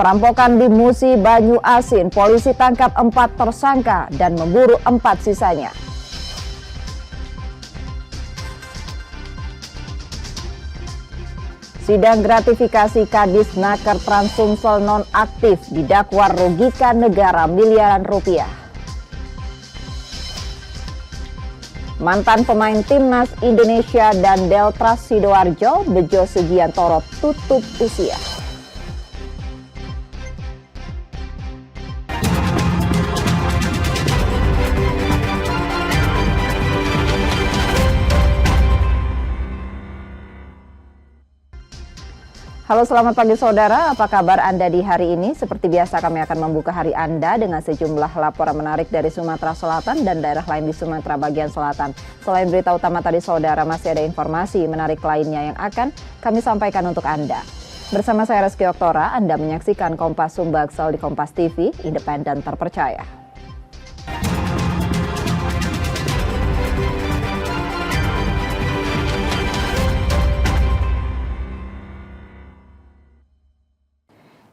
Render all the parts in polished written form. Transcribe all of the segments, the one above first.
Perampokan di Musi Banyu Asin, polisi tangkap 4 tersangka dan memburu 4 sisanya. Sidang gratifikasi Kadis Naker Trans Sumsel nonaktif didakwa rugikan negara miliaran rupiah. Mantan pemain timnas Indonesia dan Deltras Sidoarjo, Bejo Sugiantoro tutup usia. Halo, selamat pagi saudara, apa kabar Anda di hari ini? Seperti biasa kami akan membuka hari Anda dengan sejumlah laporan menarik dari Sumatera Selatan dan daerah lain di Sumatera bagian selatan. Selain berita utama tadi saudara, masih ada informasi menarik lainnya yang akan kami sampaikan untuk Anda. Bersama saya Reski Oktora, Anda menyaksikan Kompas Sumbaksel di Kompas TV, independen terpercaya.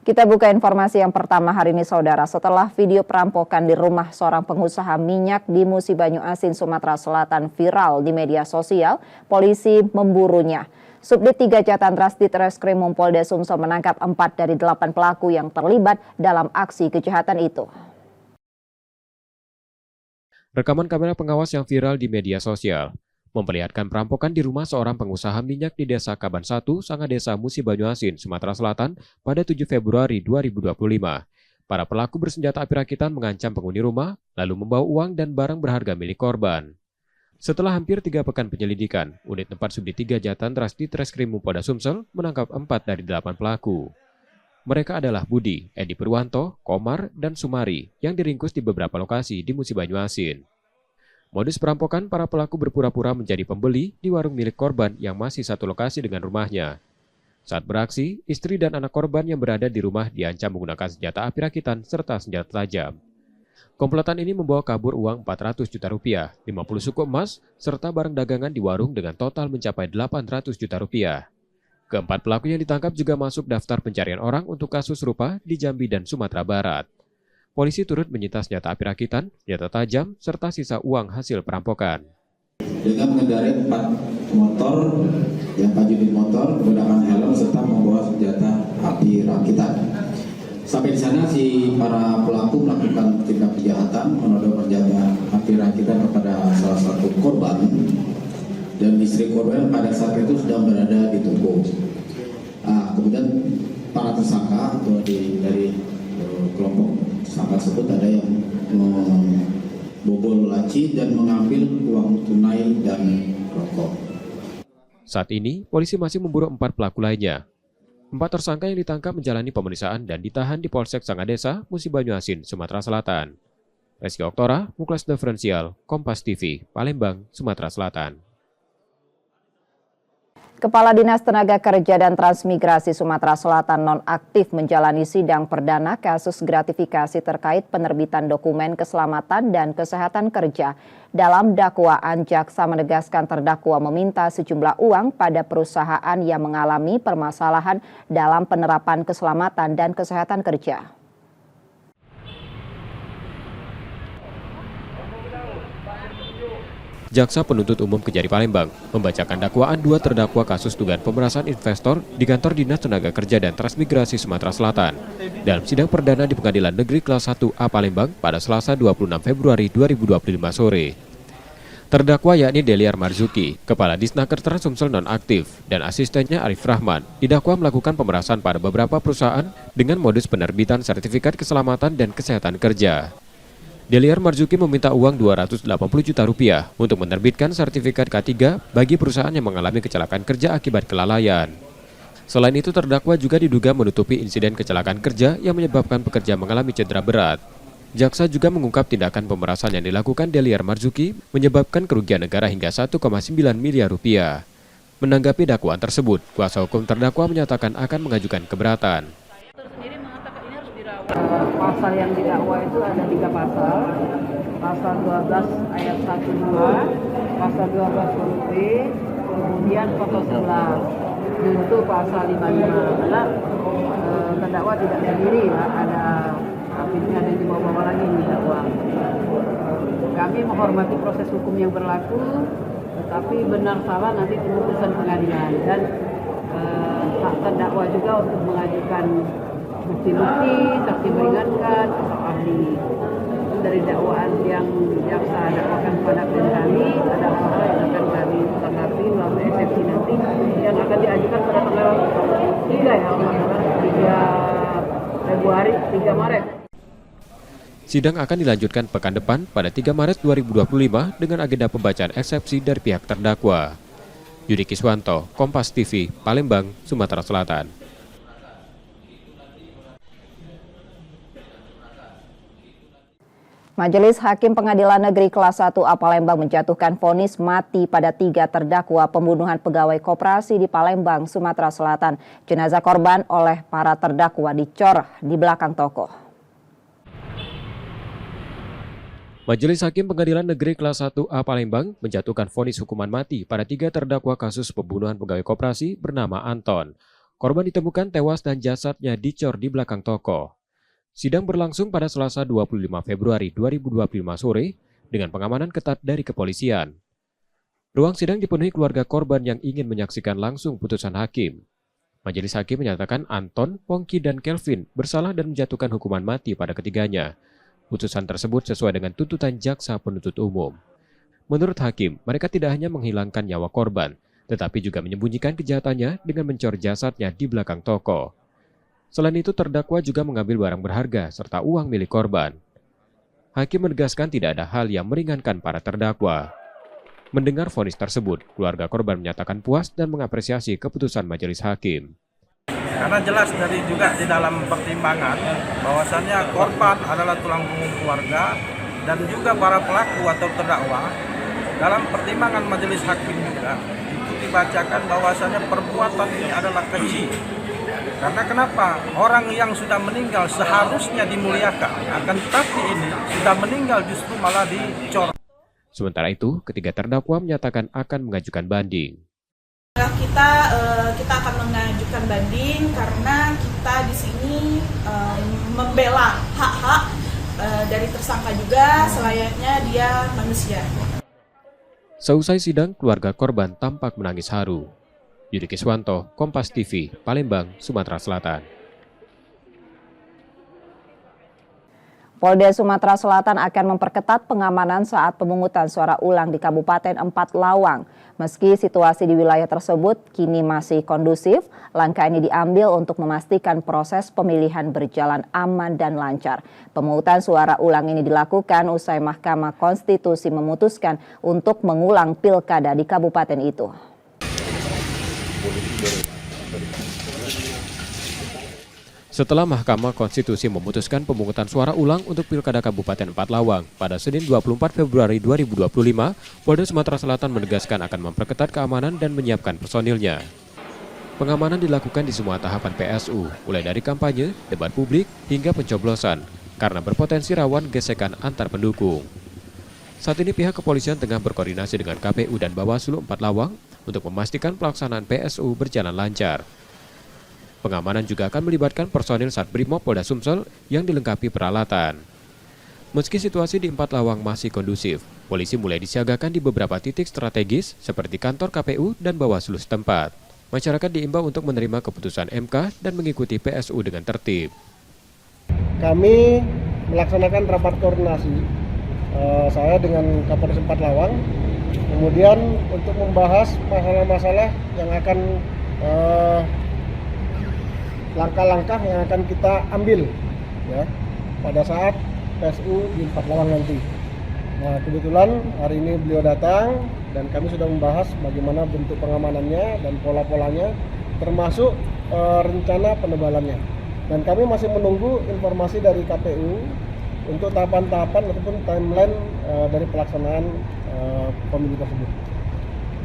Kita buka informasi yang pertama hari ini saudara. Setelah video perampokan di rumah seorang pengusaha minyak di Musi Banyu Asin, Sumatera Selatan viral di media sosial, polisi memburunya. Subdit 3 Jatantras Ditreskrim Polda Sumsel menangkap 4 dari 8 pelaku yang terlibat dalam aksi kejahatan itu. Rekaman kamera pengawas yang viral di media sosial memperlihatkan perampokan di rumah seorang pengusaha minyak di Desa Kaban 1, Sangadesa, Musi Banyu Asin, Sumatera Selatan pada 7 Februari 2025. Para pelaku bersenjata api rakitan mengancam penghuni rumah, lalu membawa uang dan barang berharga milik korban. Setelah hampir 3 pekan penyelidikan, unit 4 Subdit 3 Jatantras Ditreskrim Polda Sumsel menangkap 4 dari 8 pelaku. Mereka adalah Budi, Edi Purwanto, Komar, dan Sumari yang diringkus di beberapa lokasi di Musi Banyu Asin. Modus perampokan, para pelaku berpura-pura menjadi pembeli di warung milik korban yang masih satu lokasi dengan rumahnya. Saat beraksi, istri dan anak korban yang berada di rumah diancam menggunakan senjata api rakitan serta senjata tajam. Komplotan ini membawa kabur uang 400 juta rupiah, 50 suku emas, serta barang dagangan di warung dengan total mencapai 800 juta rupiah. Keempat pelaku yang ditangkap juga masuk daftar pencarian orang untuk kasus serupa di Jambi dan Sumatera Barat. Polisi turut menyita senjata api rakitan, senjata tajam, serta sisa uang hasil perampokan. Dengan mengendarai 4 motor, yang 4 unit motor, menggunakan helm serta membawa senjata api rakitan. Sampai di sana si para pelaku melakukan tindak kejahatan, menodong senjata api rakitan kepada salah satu korban dan istri korban pada saat itu sedang berada di toko. Kemudian para tersangka atau dari kelompok tersangka tersebut ada yang membobol laci dan mengambil uang tunai dan rokok. Saat ini, polisi masih memburu 4 pelaku lainnya. 4 tersangka yang ditangkap menjalani pemeriksaan dan ditahan di Polsek Sangadesa, Musi Banyu Asin, Sumatera Selatan. Reski Oktora, Muklas Diferensial, Kompas TV, Palembang, Sumatera Selatan. Kepala Dinas Tenaga Kerja dan Transmigrasi Sumatera Selatan nonaktif menjalani sidang perdana kasus gratifikasi terkait penerbitan dokumen keselamatan dan kesehatan kerja. Dalam dakwaan, jaksa menegaskan terdakwa meminta sejumlah uang pada perusahaan yang mengalami permasalahan dalam penerapan keselamatan dan kesehatan kerja. Jaksa Penuntut Umum Kejari Palembang membacakan dakwaan 2 terdakwa kasus dugaan pemerasan investor di Kantor Dinas Tenaga Kerja dan Transmigrasi Sumatera Selatan dalam sidang perdana di Pengadilan Negeri Kelas 1A Palembang pada Selasa 26 Februari 2025 sore. Terdakwa yakni Deliar Marzuki, Kepala Disnaker Trans Sumsel nonaktif, dan asistennya Arif Rahman didakwa melakukan pemerasan pada beberapa perusahaan dengan modus penerbitan sertifikat keselamatan dan kesehatan kerja. Deliar Marzuki meminta uang 280 juta rupiah untuk menerbitkan sertifikat K3 bagi perusahaan yang mengalami kecelakaan kerja akibat kelalaian. Selain itu, terdakwa juga diduga menutupi insiden kecelakaan kerja yang menyebabkan pekerja mengalami cedera berat. Jaksa juga mengungkap tindakan pemerasan yang dilakukan Deliar Marzuki menyebabkan kerugian negara hingga 1,9 miliar rupiah. Menanggapi dakwaan tersebut, kuasa hukum terdakwa menyatakan akan mengajukan keberatan. Pasal yang didakwa itu ada 3 pasal. Pasal 12 ayat 1-2, pasal 12 huruf B, kemudian pasal 11. Untuk pasal 55 adalah terdakwa tidak sendiri, ada akhirnya ada yang dibawa-bawa lagi minta uang. Kami menghormati proses hukum yang berlaku, tetapi benar salah nanti keputusan pengadilan, dan hak terdakwa juga untuk mengajukan bukti-bukti, saksi meringankan atau ahli. Dari dakwaan yang jaksa dakwakan pada klien kami, ada hal yang akan kami tanggapi melalui eksepsi nanti yang akan diajukan pada tanggal 3 Februari, 3 Maret. Sidang akan dilanjutkan pekan depan pada 3 Maret 2025 dengan agenda pembacaan eksepsi dari pihak terdakwa. Yudi Kiswanto, Kompas TV, Palembang, Sumatera Selatan. Majelis Hakim Pengadilan Negeri Kelas 1A Palembang menjatuhkan vonis mati pada 3 terdakwa pembunuhan pegawai koperasi di Palembang, Sumatera Selatan. Jenazah korban oleh para terdakwa dicor di belakang toko. Majelis Hakim Pengadilan Negeri Kelas 1A Palembang menjatuhkan vonis hukuman mati pada 3 terdakwa kasus pembunuhan pegawai koperasi bernama Anton. Korban ditemukan tewas dan jasadnya dicor di belakang toko. Sidang berlangsung pada Selasa 25 Februari 2025 sore dengan pengamanan ketat dari kepolisian. Ruang sidang dipenuhi keluarga korban yang ingin menyaksikan langsung putusan hakim. Majelis Hakim menyatakan Anton, Pongki, dan Kelvin bersalah dan menjatuhkan hukuman mati pada ketiganya. Putusan tersebut sesuai dengan tuntutan jaksa penuntut umum. Menurut hakim, mereka tidak hanya menghilangkan nyawa korban, tetapi juga menyembunyikan kejahatannya dengan mencor jasadnya di belakang toko. Selain itu, terdakwa juga mengambil barang berharga serta uang milik korban. Hakim menegaskan tidak ada hal yang meringankan para terdakwa. Mendengar vonis tersebut, keluarga korban menyatakan puas dan mengapresiasi keputusan majelis hakim. Karena jelas dari juga di dalam pertimbangan bahwasannya korban adalah tulang punggung keluarga dan juga para pelaku atau terdakwa. Dalam pertimbangan majelis hakim juga itu dibacakan bahwasannya perbuatan ini adalah keji. Karena kenapa? Orang yang sudah meninggal seharusnya dimuliakan, akan tetapi ini sudah meninggal justru malah dicor. Sementara itu, ketiga terdakwa menyatakan akan mengajukan banding. Kita akan mengajukan banding karena kita di sini membela hak-hak dari tersangka juga, selayaknya dia manusia. Seusai sidang, keluarga korban tampak menangis haru. Yudi Kiswanto, Kompas TV, Palembang, Sumatera Selatan. Polda Sumatera Selatan akan memperketat pengamanan saat pemungutan suara ulang di Kabupaten Empat Lawang. Meski situasi di wilayah tersebut kini masih kondusif, langkah ini diambil untuk memastikan proses pemilihan berjalan aman dan lancar. Pemungutan suara ulang ini dilakukan usai Mahkamah Konstitusi memutuskan untuk mengulang pilkada di kabupaten itu. Setelah Mahkamah Konstitusi memutuskan pemungutan suara ulang untuk Pilkada Kabupaten Empat Lawang pada Senin 24 Februari 2025, Polda Sumatera Selatan menegaskan akan memperketat keamanan dan menyiapkan personilnya. Pengamanan dilakukan di semua tahapan PSU, mulai dari kampanye, debat publik, hingga pencoblosan, karena berpotensi rawan gesekan antar pendukung. Saat ini pihak kepolisian tengah berkoordinasi dengan KPU dan Bawaslu Empat Lawang untuk memastikan pelaksanaan PSU berjalan lancar. Pengamanan juga akan melibatkan personil Satbrimob Polda Sumsel yang dilengkapi peralatan. Meski situasi di Empat Lawang masih kondusif, polisi mulai disiagakan di beberapa titik strategis seperti kantor KPU dan Bawaslu setempat. Masyarakat diimbau untuk menerima keputusan MK dan mengikuti PSU dengan tertib. Kami melaksanakan rapat koordinasi saya dengan Kapolres Empat Lawang, kemudian untuk membahas masalah-masalah yang akan langkah-langkah yang akan kita ambil ya pada saat PSU di Empat Lawang nanti. Nah, kebetulan hari ini beliau datang dan kami sudah membahas bagaimana bentuk pengamanannya dan pola-polanya, termasuk rencana penebalannya. Dan kami masih menunggu informasi dari KPU untuk tahapan-tahapan ataupun timeline dari pelaksanaan pemilu tersebut.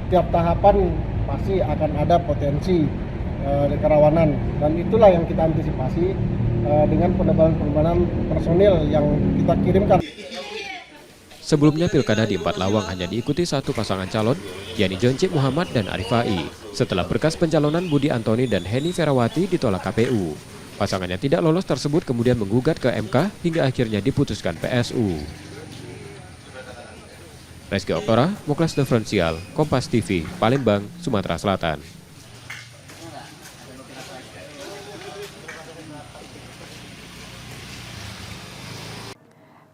Tiap tahapan pasti akan ada potensi kerawanan, dan itulah yang kita antisipasi dengan penebalan personil yang kita kirimkan. Sebelumnya pilkada di Empat Lawang hanya diikuti satu pasangan calon, yakni Joncik Muhammad dan Arifai. Setelah berkas pencalonan Budi Antoni dan Heni Ferawati ditolak KPU. Pasangan yang tidak lolos tersebut kemudian menggugat ke MK hingga akhirnya diputuskan PSU. Reski Oktora, Muklas Diferensial, Kompas TV, Palembang, Sumatera Selatan.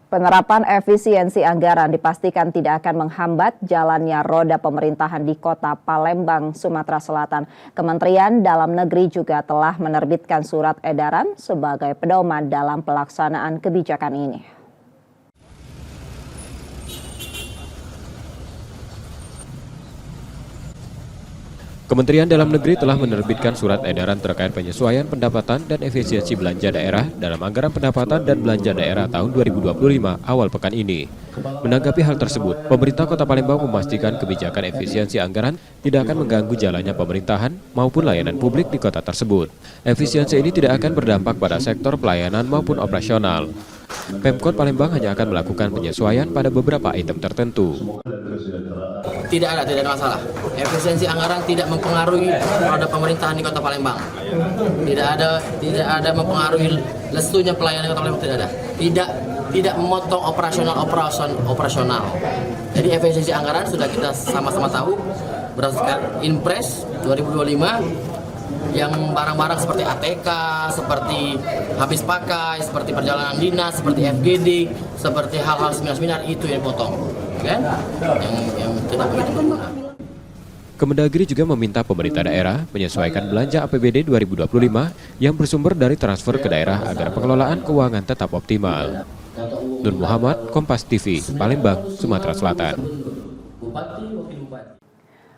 Penerapan efisiensi anggaran dipastikan tidak akan menghambat jalannya roda pemerintahan di Kota Palembang, Sumatera Selatan. Kementerian Dalam Negeri juga telah menerbitkan surat edaran sebagai pedoman dalam pelaksanaan kebijakan ini. Kementerian Dalam Negeri telah menerbitkan surat edaran terkait penyesuaian pendapatan dan efisiensi belanja daerah dalam anggaran pendapatan dan belanja daerah tahun 2025 awal pekan ini. Menanggapi hal tersebut, pemerintah Kota Palembang memastikan kebijakan efisiensi anggaran tidak akan mengganggu jalannya pemerintahan maupun layanan publik di kota tersebut. Efisiensi ini tidak akan berdampak pada sektor pelayanan maupun operasional. Pemkot Palembang hanya akan melakukan penyesuaian pada beberapa item tertentu. Tidak ada masalah. Efisiensi anggaran tidak mempengaruhi roda pemerintahan di Kota Palembang. Tidak ada mempengaruhi lesunya pelayanan Kota Palembang, tidak ada. Tidak memotong operasional. Jadi efisiensi anggaran sudah kita sama-sama tahu berdasarkan Inpres 2025 yang barang-barang seperti ATK, seperti habis pakai, seperti perjalanan dinas, seperti FGD, seperti hal-hal seminar-seminar itu yang dipotong. Kan? Yang tidak begitu berguna. Kemendagri juga meminta pemerintah daerah menyesuaikan belanja APBD 2025 yang bersumber dari transfer ke daerah agar pengelolaan keuangan tetap optimal. Nur Muhammad, Kompas TV, Palembang, Sumatera Selatan.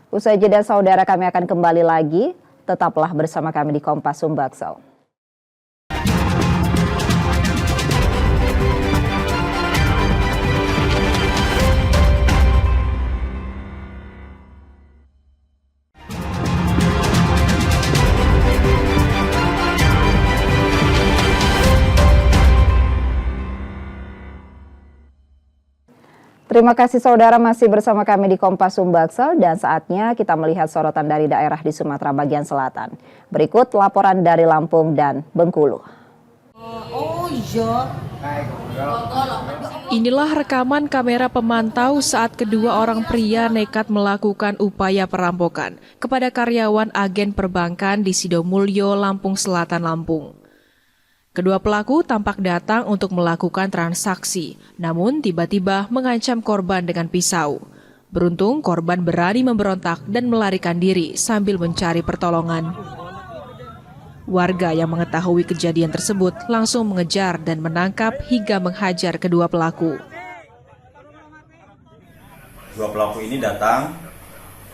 Usai jeda saudara, kami akan kembali lagi. Tetaplah bersama kami di Kompas Sumbaksel. Terima kasih saudara masih bersama kami di Kompas Sumbaksel dan saatnya kita melihat sorotan dari daerah di Sumatera bagian selatan. Berikut laporan dari Lampung dan Bengkulu. Inilah rekaman kamera pemantau saat kedua orang pria nekat melakukan upaya perampokan kepada karyawan agen perbankan di Sidomulyo, Lampung Selatan, Lampung. Kedua pelaku tampak datang untuk melakukan transaksi, namun tiba-tiba mengancam korban dengan pisau. Beruntung korban berani memberontak dan melarikan diri sambil mencari pertolongan. Warga yang mengetahui kejadian tersebut langsung mengejar dan menangkap hingga menghajar kedua pelaku. Dua pelaku ini datang,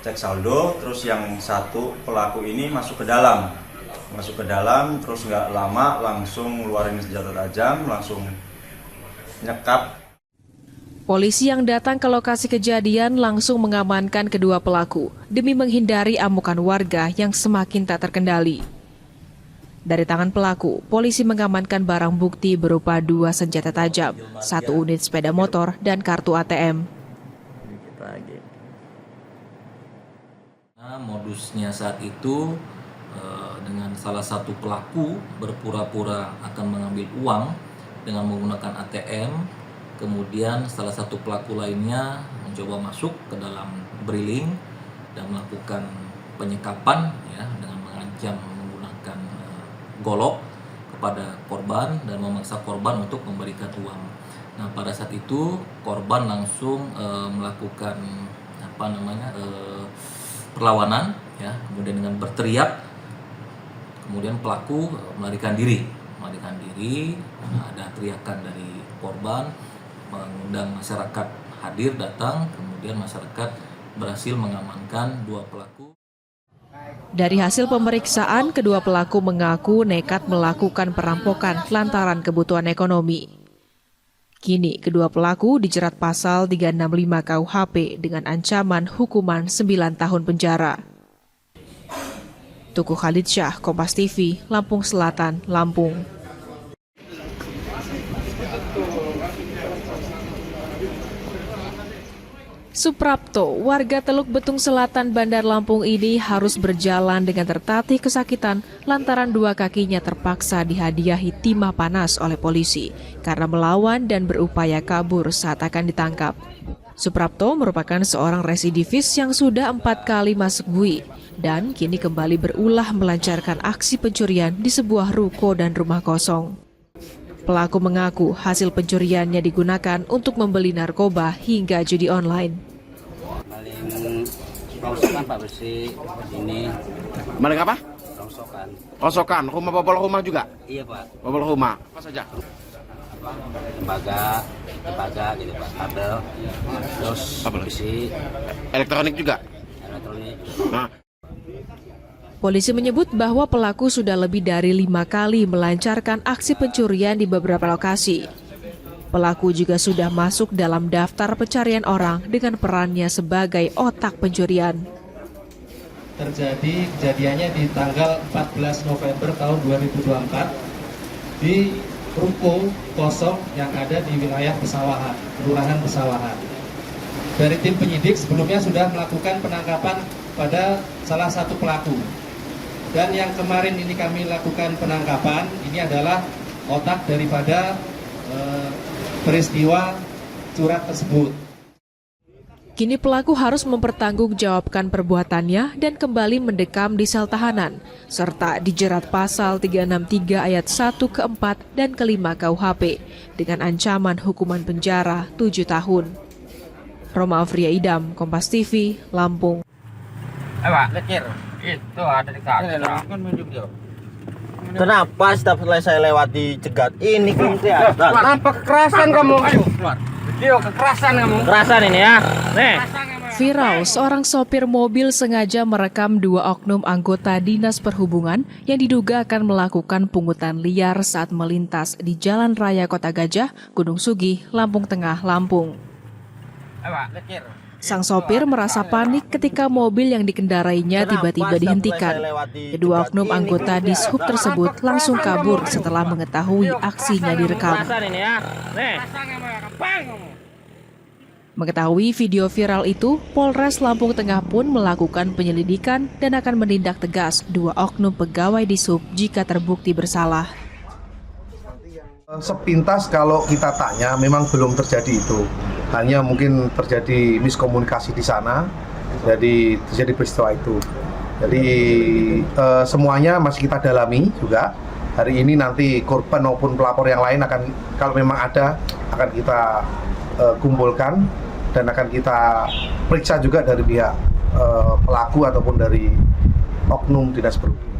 cek saldo, terus yang satu pelaku ini masuk ke dalam, terus nggak lama langsung ngeluarin senjata tajam, langsung nyekap. Polisi yang datang ke lokasi kejadian langsung mengamankan kedua pelaku demi menghindari amukan warga yang semakin tak terkendali. Dari tangan pelaku, polisi mengamankan barang bukti berupa 2 senjata tajam, 1 unit sepeda motor, dan kartu ATM. Nah, modusnya saat itu dengan salah satu pelaku berpura-pura akan mengambil uang dengan menggunakan ATM, kemudian salah satu pelaku lainnya mencoba masuk ke dalam briling dan melakukan penyekapan ya, dengan mengancam menggunakan golok kepada korban dan memaksa korban untuk memberikan uang. Nah, pada saat itu korban langsung melakukan perlawanan ya, kemudian dengan berteriak. Kemudian pelaku melarikan diri. Ada teriakan dari korban, mengundang masyarakat hadir datang, kemudian masyarakat berhasil mengamankan 2 pelaku. Dari hasil pemeriksaan, kedua pelaku mengaku nekat melakukan perampokan lantaran kebutuhan ekonomi. Kini kedua pelaku dijerat pasal 365 KUHP dengan ancaman hukuman 9 tahun penjara. Tuku Khalid Syah, Kompas TV, Lampung Selatan, Lampung. Suprapto, warga Teluk Betung Selatan, Bandar Lampung ini harus berjalan dengan tertatih kesakitan lantaran dua kakinya terpaksa dihadiahi timah panas oleh polisi karena melawan dan berupaya kabur saat akan ditangkap. Suprapto merupakan seorang residivis yang sudah 4 kali masuk bui dan kini kembali berulah melancarkan aksi pencurian di sebuah ruko dan rumah kosong. Pelaku mengaku hasil pencuriannya digunakan untuk membeli narkoba hingga judi online. Maling rongsokan Pak Bersih ini. Maling apa? Rongsokan. Rongsokan, rumah bobol rumah juga? Iya Pak. Bobol rumah, apa saja? Tembaga gitu Pak, kabel, terus besi. Elektronik juga? Elektronik. Nah. Polisi menyebut bahwa pelaku sudah lebih dari 5 kali melancarkan aksi pencurian di beberapa lokasi. Pelaku juga sudah masuk dalam daftar pencarian orang dengan perannya sebagai otak pencurian. Terjadi kejadiannya di tanggal 14 November tahun 2024 di ruko kosong yang ada di wilayah Pesawahan, Kelurahan Pesawahan. Dari tim penyidik sebelumnya sudah melakukan penangkapan pada salah satu pelaku. Dan yang kemarin ini kami lakukan penangkapan, ini adalah otak daripada peristiwa curat tersebut. Kini pelaku harus mempertanggungjawabkan perbuatannya dan kembali mendekam di sel tahanan, serta dijerat pasal 363 ayat 1 ke-4 dan ke-5 KUHP dengan ancaman hukuman penjara 7 tahun. Roma Afria Idam, Kompas TV, Lampung. Pak, itu ada di kaki. Kenapa setiap saya lewati cegat ini kelihatan? Kenapa kekerasan kamu? Video kekerasan kamu. Kekerasan ini ya. Nih. Viral, seorang sopir mobil sengaja merekam 2 oknum anggota Dinas Perhubungan yang diduga akan melakukan pungutan liar saat melintas di Jalan Raya Kota Gajah, Gunung Sugih, Lampung Tengah, Lampung. Sang sopir merasa panik ketika mobil yang dikendarainya tiba-tiba dihentikan. Kedua oknum anggota Dishub tersebut langsung kabur setelah mengetahui aksinya direkam. Mengetahui video viral itu, Polres Lampung Tengah pun melakukan penyelidikan dan akan menindak tegas 2 oknum pegawai Dishub jika terbukti bersalah. Sepintas kalau kita tanya memang belum terjadi itu. Hanya mungkin terjadi miskomunikasi di sana, jadi terjadi peristiwa itu. Jadi semuanya masih kita dalami juga. Hari ini nanti korban maupun pelapor yang lain akan, kalau memang ada, akan kita kumpulkan dan akan kita periksa juga dari pihak pelaku ataupun dari oknum Dinas Perhubungan.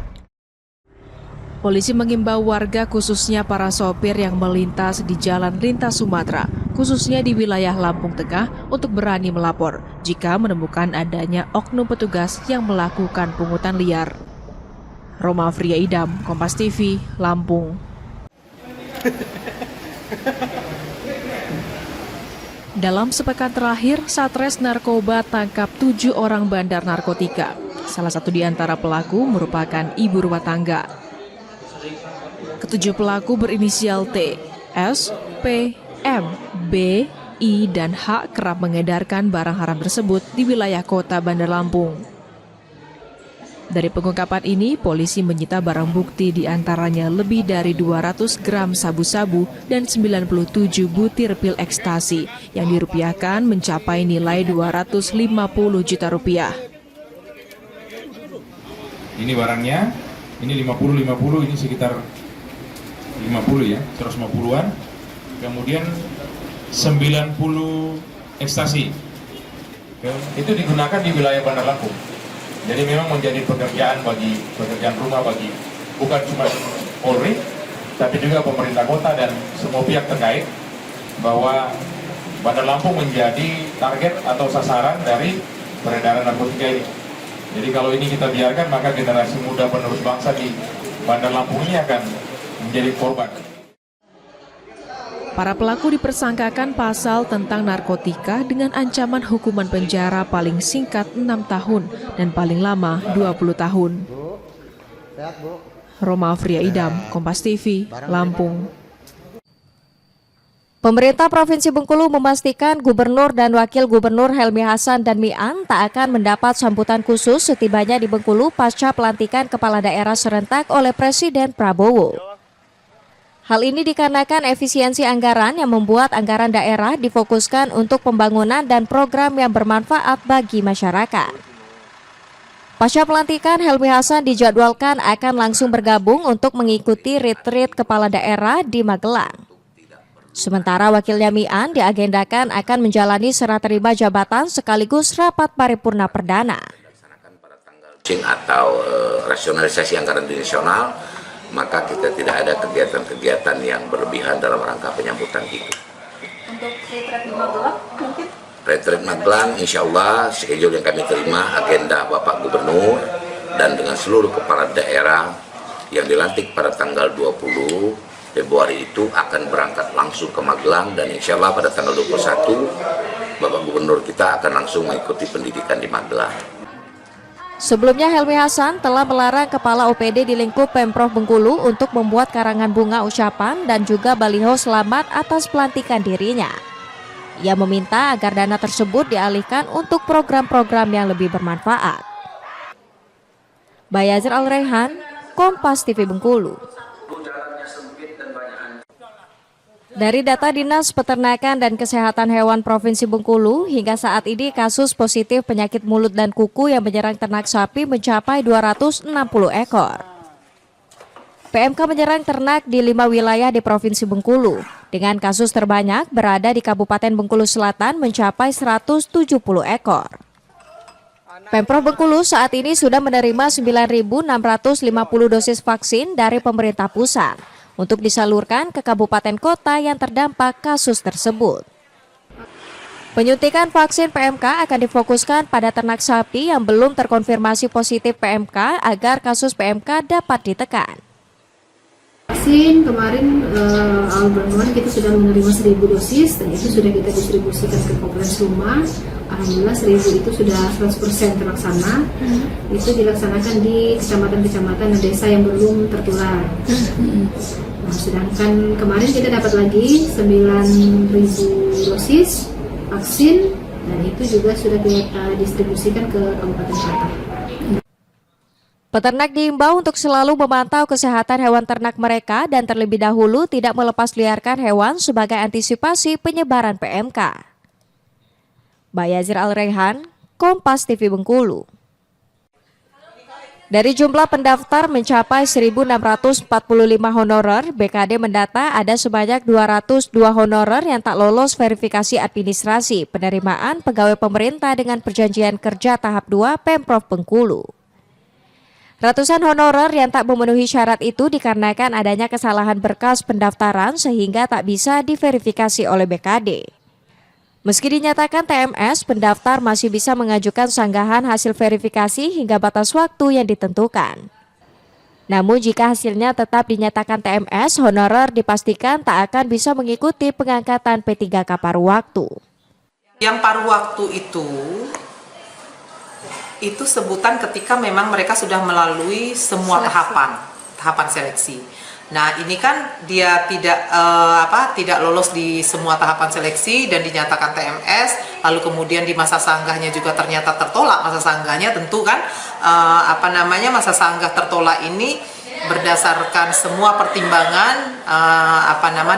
Polisi mengimbau warga khususnya para sopir yang melintas di jalan lintas Sumatera, khususnya di wilayah Lampung Tengah, untuk berani melapor jika menemukan adanya oknum petugas yang melakukan pungutan liar. Roma Afria Idam, Kompas TV, Lampung. Dalam sepekan terakhir, Satres Narkoba tangkap 7 orang bandar narkotika. Salah satu di antara pelaku merupakan ibu rumah tangga. Ketujuh pelaku berinisial T, S, P, M, B, I, dan H kerap mengedarkan barang haram tersebut di wilayah kota Bandar Lampung. Dari pengungkapan ini, polisi menyita barang bukti diantaranya lebih dari 200 gram sabu-sabu dan 97 butir pil ekstasi yang dirupiahkan mencapai nilai 250 juta rupiah. Ini barangnya, ini 50, ini sekitar 50 ya, 150-an. Kemudian 90 ekstasi. Itu digunakan di wilayah Bandar Lampung. Jadi memang menjadi pekerjaan rumah bagi bukan cuma Polri, tapi juga pemerintah kota dan semua pihak terkait, bahwa Bandar Lampung menjadi target atau sasaran dari peredaran narkotika ini. Jadi kalau ini kita biarkan, maka generasi muda penerus bangsa di Bandar Lampung ini akan menjadi korban. Para pelaku dipersangkakan pasal tentang narkotika dengan ancaman hukuman penjara paling singkat 6 tahun dan paling lama 20 tahun. Roma Afria Idam, Kompas TV, Lampung. Pemerintah Provinsi Bengkulu memastikan Gubernur dan Wakil Gubernur Helmi Hasan dan Mi'an tak akan mendapat sambutan khusus setibanya di Bengkulu pasca pelantikan kepala daerah serentak oleh Presiden Prabowo. Hal ini dikarenakan efisiensi anggaran yang membuat anggaran daerah difokuskan untuk pembangunan dan program yang bermanfaat bagi masyarakat. Pasca pelantikan, Helmi Hasan dijadwalkan akan langsung bergabung untuk mengikuti retreat kepala daerah di Magelang. Sementara wakilnya Mi'an diagendakan akan menjalani serah terima jabatan sekaligus rapat paripurna perdana. Atau rasionalisasi anggaran nasional, maka kita tidak ada kegiatan-kegiatan yang berlebihan dalam rangka penyambutan itu. Untuk retreat di Magelang mungkin? Retreat Magelang, insya Allah schedule yang kami terima agenda Bapak Gubernur dan dengan seluruh kepala daerah yang dilantik pada tanggal 20 Februari itu akan berangkat langsung ke Magelang, dan insya Allah pada tanggal 21 Bapak Gubernur kita akan langsung mengikuti pendidikan di Magelang. Sebelumnya Helmi Hasan telah melarang kepala OPD di lingkup Pemprov Bengkulu untuk membuat karangan bunga ucapan dan juga baliho selamat atas pelantikan dirinya. Ia meminta agar dana tersebut dialihkan untuk program-program yang lebih bermanfaat. Bayazir Al-Rehan, Kompas TV Bengkulu. Dari data Dinas Peternakan dan Kesehatan Hewan Provinsi Bengkulu, hingga saat ini kasus positif penyakit mulut dan kuku yang menyerang ternak sapi mencapai 260 ekor. PMK menyerang ternak di 5 wilayah di Provinsi Bengkulu, dengan kasus terbanyak berada di Kabupaten Bengkulu Selatan mencapai 170 ekor. Pemprov Bengkulu saat ini sudah menerima 9.650 dosis vaksin dari pemerintah pusat untuk disalurkan ke kabupaten kota yang terdampak kasus tersebut. Penyuntikan vaksin PMK akan difokuskan pada ternak sapi yang belum terkonfirmasi positif PMK agar kasus PMK dapat ditekan. Vaksin kemarin awal bulan kita sudah menerima 1.000 dosis dan itu sudah kita distribusikan ke Polres Rumah. Alhamdulillah 1.000 itu sudah 100% terlaksana. Itu dilaksanakan di kecamatan-kecamatan dan desa yang belum tertular. Nah, sedangkan kemarin kita dapat lagi 9.000 dosis vaksin dan itu juga sudah kita distribusikan ke kabupaten kota. Peternak diimbau untuk selalu memantau kesehatan hewan ternak mereka dan terlebih dahulu tidak melepas liarkan hewan sebagai antisipasi penyebaran PMK. Bayazir Al-Rehan, Kompas TV Bengkulu. Dari jumlah pendaftar mencapai 1.645 honorer, BKD mendata ada sebanyak 202 honorer yang tak lolos verifikasi administrasi penerimaan pegawai pemerintah dengan perjanjian kerja tahap 2 Pemprov Bengkulu. Ratusan honorer yang tak memenuhi syarat itu dikarenakan adanya kesalahan berkas pendaftaran sehingga tak bisa diverifikasi oleh BKD. Meski dinyatakan TMS, pendaftar masih bisa mengajukan sanggahan hasil verifikasi hingga batas waktu yang ditentukan. Namun jika hasilnya tetap dinyatakan TMS, honorer dipastikan tak akan bisa mengikuti pengangkatan P3K paruh waktu. Yang paruh waktu itu sebutan ketika memang mereka sudah melalui semua tahapan seleksi. Nah ini kan dia tidak lolos di semua tahapan seleksi dan dinyatakan TMS, lalu kemudian di masa sanggahnya juga ternyata tertolak masa sanggahnya. Tentu kan masa sanggah tertolak ini berdasarkan semua pertimbangan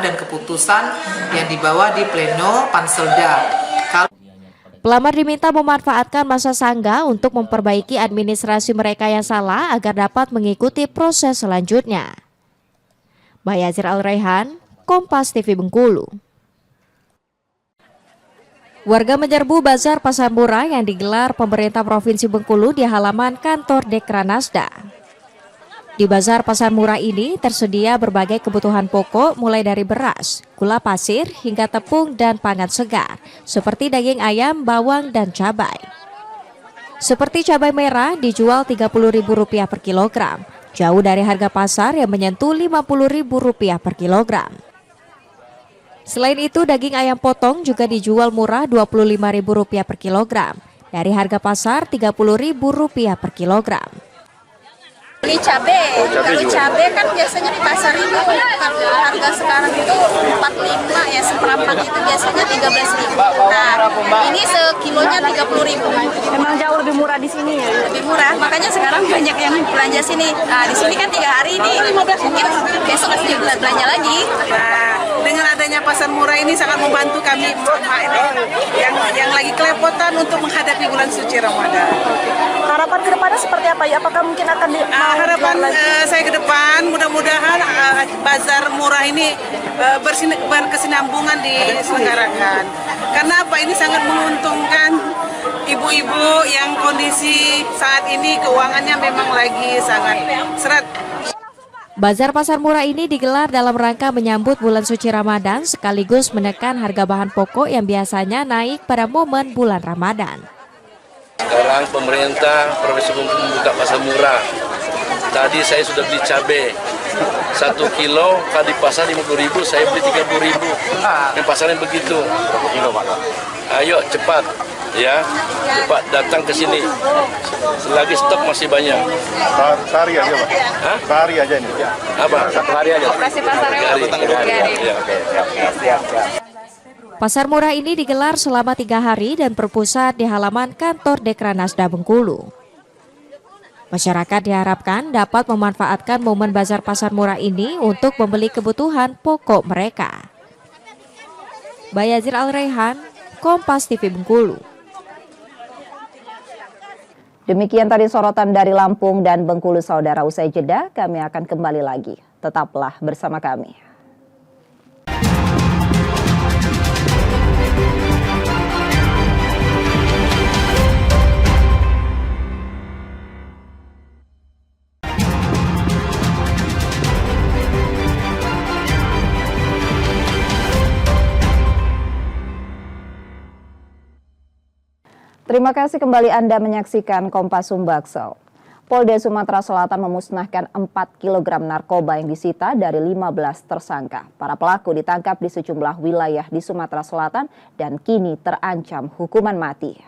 dan keputusan yang dibawa di pleno Panselda. Pelamar diminta memanfaatkan masa sanggah untuk memperbaiki administrasi mereka yang salah agar dapat mengikuti proses selanjutnya. Bayazir Al-Rehan, Kompas TV Bengkulu. Warga menyerbu bazar pasar murah yang digelar pemerintah Provinsi Bengkulu di halaman kantor Dekranasda. Di bazar pasar murah ini tersedia berbagai kebutuhan pokok mulai dari beras, gula pasir, hingga tepung dan pangan segar, seperti daging ayam, bawang, dan cabai. Seperti cabai merah dijual Rp30.000 per kilogram, jauh dari harga pasar yang menyentuh Rp50.000 per kilogram. Selain itu, daging ayam potong juga dijual murah Rp25.000 per kilogram, dari harga pasar Rp30.000 per kilogram. Beli cabai. Kalau cabai kan biasanya di pasar ini, kalau harga sekarang itu 45 ya, seperempat itu biasanya 13.000. Nah, ini sekilonya 30.000. Emang jauh lebih murah di sini ya? Lebih murah, makanya sekarang banyak yang belanja sini. Nah, di sini kan 3 hari ini, mungkin besok pasti belanja lagi. Nah, dengan adanya pasar murah ini sangat membantu kami yang lagi kelepotan untuk menghadapi bulan suci Ramadan. Harapan kedepannya seperti apa ya? Apakah mungkin akan harapan saya ke depan mudah-mudahan bazar murah ini berkesinambungan diselenggarakan. Karena apa, ini sangat menguntungkan ibu-ibu yang kondisi saat ini keuangannya memang lagi sangat seret. Bazar pasar murah ini digelar dalam rangka menyambut bulan suci Ramadan sekaligus menekan harga bahan pokok yang biasanya naik pada momen bulan Ramadan. Sekarang pemerintah Provinsi Bengkulu membuka pasar murah. Tadi saya sudah beli cabai 1 kilo, kalau di pasar 50.000, saya beli 30.000. Yang pasarnya begitu. Ayo cepat, ya, cepat datang ke sini. Selagi stok masih banyak. Sehari aja, Pak. Hah? Sehari aja ini. Apa? Satu hari aja. Operasi pasarnya Siap. Pasar murah ini digelar selama 3 hari dan berpusat di halaman kantor Dekranasda Bengkulu. Masyarakat diharapkan dapat memanfaatkan momen bazar pasar murah ini untuk membeli kebutuhan pokok mereka. Bayazir Al-Raihan, Kompas TV Bengkulu. Demikian tadi sorotan dari Lampung dan Bengkulu, saudara. Usai jeda, kami akan kembali lagi. Tetaplah bersama kami. Terima kasih kembali Anda menyaksikan Kompas Sumbaksel. Polda Sumatera Selatan memusnahkan 4 kg narkoba yang disita dari 15 tersangka. Para pelaku ditangkap di sejumlah wilayah di Sumatera Selatan dan kini terancam hukuman mati.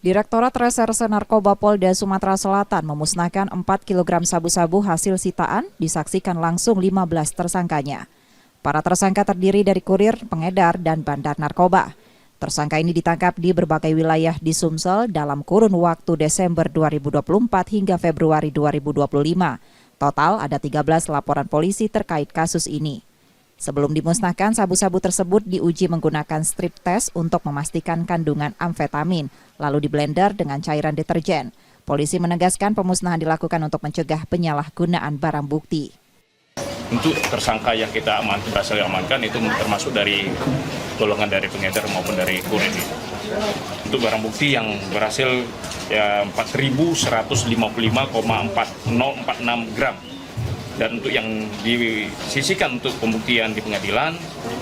Direktorat Reserse Narkoba Polda Sumatera Selatan memusnahkan 4 kg sabu-sabu hasil sitaan, disaksikan langsung 15 tersangkanya. Para tersangka terdiri dari kurir, pengedar, dan bandar narkoba. Tersangka ini ditangkap di berbagai wilayah di Sumsel dalam kurun waktu Desember 2024 hingga Februari 2025. Total ada 13 laporan polisi terkait kasus ini. Sebelum dimusnahkan, sabu-sabu tersebut diuji menggunakan strip test untuk memastikan kandungan amfetamin, lalu diblender dengan cairan deterjen. Polisi menegaskan pemusnahan dilakukan untuk mencegah penyalahgunaan barang bukti. Untuk tersangka yang kita berhasil amankan itu termasuk dari golongan dari pengedar maupun dari kurir. Untuk barang bukti yang berhasil 4.155,4046 gram. Dan untuk yang disisikan untuk pembuktian di pengadilan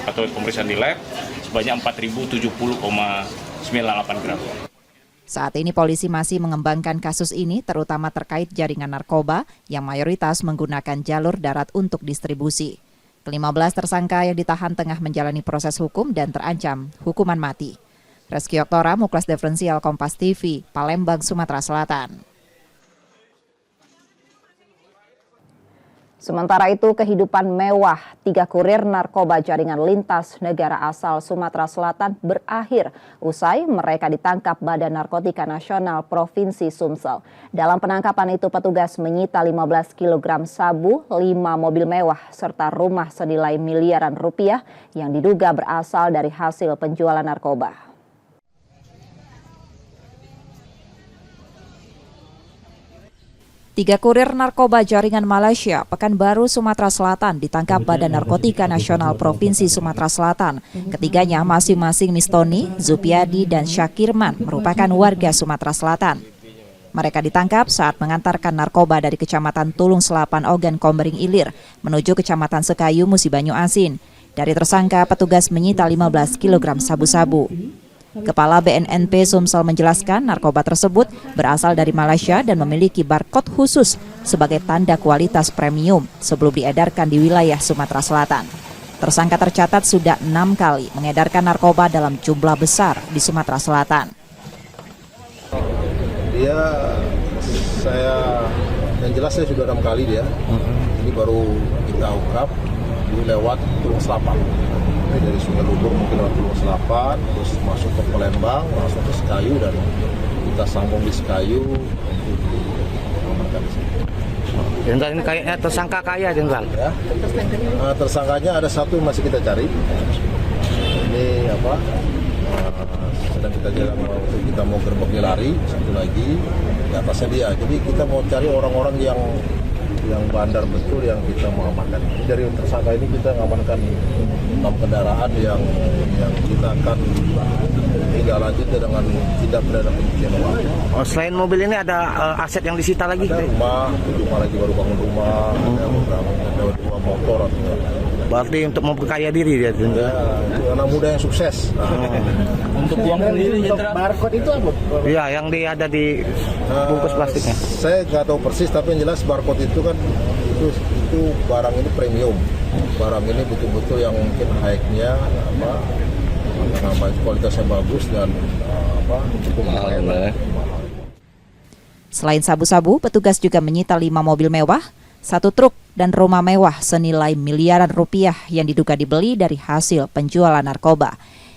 atau pemeriksaan di lab sebanyak 4.070,98 gram. Saat ini polisi masih mengembangkan kasus ini terutama terkait jaringan narkoba yang mayoritas menggunakan jalur darat untuk distribusi. Ke-15 tersangka yang ditahan tengah menjalani proses hukum dan terancam hukuman mati. Reski Oktora, Muklas Diferensial Kompas TV, Palembang, Sumatera Selatan. Sementara itu, kehidupan mewah 3 kurir narkoba jaringan lintas negara asal Sumatera Selatan berakhir usai mereka ditangkap Badan Narkotika Nasional Provinsi Sumsel. Dalam penangkapan itu, petugas menyita 15 kg sabu, 5 mobil mewah, serta rumah senilai miliaran rupiah yang diduga berasal dari hasil penjualan narkoba. Tiga kurir narkoba jaringan Malaysia, Pekanbaru, Sumatera Selatan ditangkap Badan Narkotika Nasional Provinsi Sumatera Selatan. Ketiganya masing-masing Mistoni, Zupiadi, dan Syakirman merupakan warga Sumatera Selatan. Mereka ditangkap saat mengantarkan narkoba dari Kecamatan Tulung Selapan, Ogan Kombering Ilir menuju Kecamatan Sekayu, Musi Banyu Asin. Dari tersangka, petugas menyita 15 kg sabu-sabu. Kepala BNNP Sumsel menjelaskan narkoba tersebut berasal dari Malaysia dan memiliki barcode khusus sebagai tanda kualitas premium sebelum diedarkan di wilayah Sumatera Selatan. Tersangka tercatat sudah 6 kali mengedarkan narkoba dalam jumlah besar di Sumatera Selatan. Dia saya yang jelas saya sudah 6 kali dia. Ini baru kita ungkap lewat Tulung Selapan. Dari Sungai Lugur mungkin lewat Tulung Selapan, terus masuk ke Palembang, langsung ke Sekayu, dan kita sambung di Sekayu untuk diamankan di sini. Jenderal, ini kayaknya tersangka kaya, Jenderal. Ya. Tersangkanya ada satu yang masih kita cari. Ini sedang kita jalan waktu kita mau gerbeknya lari, satu lagi di atasnya dia. Jadi kita mau cari orang-orang yang bandar betul yang kita mau amankan. Jadi dari tersangka ini kita mengamankan 6 kendaraan yang kita akan tindak lanjut dengan tindak pidana pencucian uang. Oh, selain mobil ini ada aset yang disita lagi? Ada rumah lagi, baru bangun rumah, ada 2 motor. Berarti untuk memperkaya diri dia? Ya, itu anak muda yang sukses. Untuk uang sendiri, barcode itu apa? Iya, yang ada di bungkus plastiknya. Saya nggak tahu persis, tapi yang jelas barcode itu kan itu barang ini premium. Barang ini betul-betul yang mungkin high-nya kualitasnya bagus dan cukup mahal. Selain sabu-sabu, petugas juga menyita 5 mobil mewah, 1 truk, dan rumah mewah senilai miliaran rupiah yang diduga dibeli dari hasil penjualan narkoba.